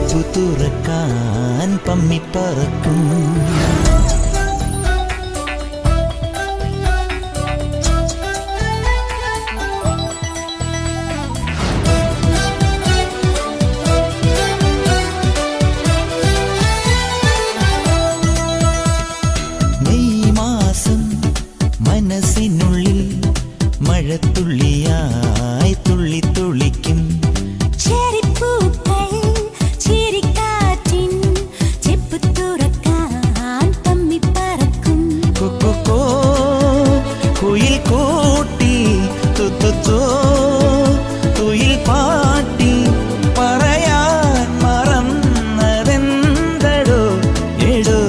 ചെപ്പു തുറക്കാൻ പമ്മിപ്പറക്കും. മെയ് മാസം മനസ്സിനുള്ളിൽ മഴത്തുള്ളിയായി തുള്ളി തുള്ളിക്കും. കുയിൽ കൂട്ടി തുത്തുത്തോ തുയിൽ പാട്ടി പറയാൻ മറന്നതെന്തടോ എടോ.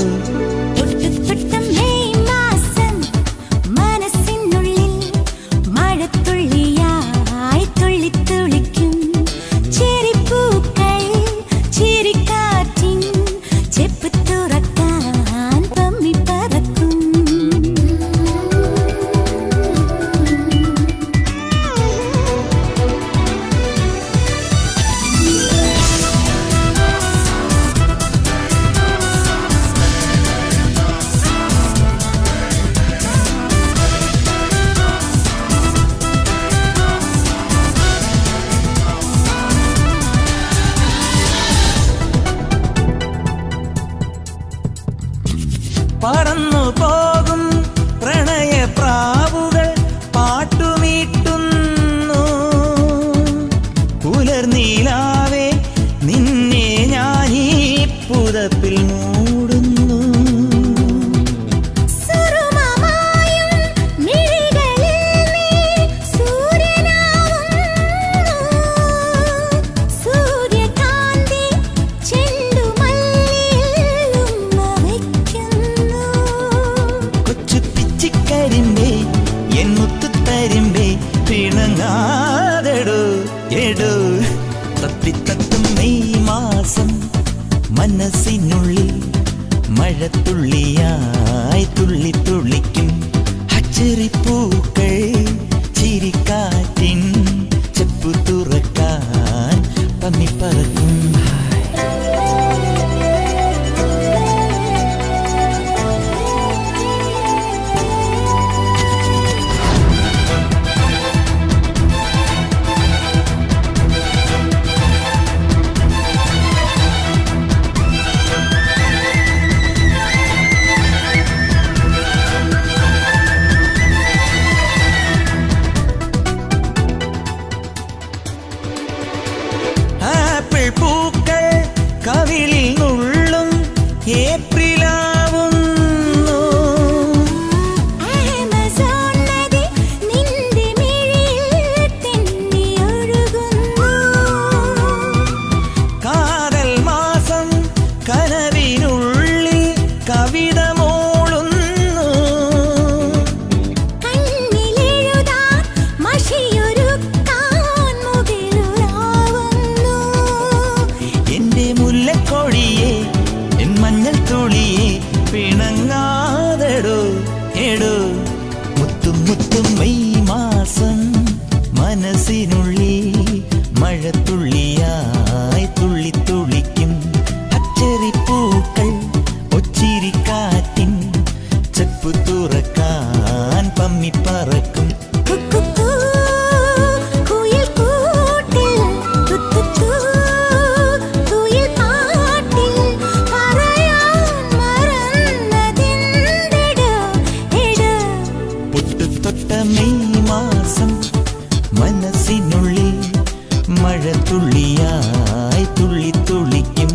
പറന്നു പോകും പ്രണയപ്രാവുകൾ പാട്ടുമീട്ടുന്നു. പുലർനീലാവേ നിന്നെ ഞാനീ പുതപ്പിൽ മൂടുന്നു. എൻ മുത്തുത്തരിമ്പേ പിണങ്ങാതെടോ എടോ. തത്തിത്തത്തും മെയ് മാസം മനസ്സിനുള്ളിൽ മഴത്തുള്ളിയായി തുള്ളി തുള്ളിക്കും. അച്ചരിപ്പൂക്കൾ ചിരിക്കാറ്റിൻ ചെപ്പു തുറക്കാൻ പമ്മിപ്പറക്കും. പൂക്കൾ കവിളിൽ നുള്ളും ഏപ്രിലാവുന്നു. കാതൽ മാസം കനവിനുള്ളിൽ കവിത മോളുന്നു. മുല്ലക്കൊടിയേ എൻ മഞ്ഞൾ തുളിയേ പിണങ്ങാതെടോ എടോ. മുത്തും മുത്തും മെയ് മാസം മനസ്സിനുള്ളിൽ മഴത്തുള്ളിയായി തുള്ളി തുള്ളിക്കും. അച്ചരിപ്പൂക്കൾ ഒച്ചിരിക്കാറ്റിൻ ചെപ്പു തുറക്കാൻ പമ്മിപ്പറക്കും. മെയ് മാസം മനസ്സിനുള്ളിൽ മഴത്തുള്ളിയായി തുള്ളി തുള്ളിക്കും.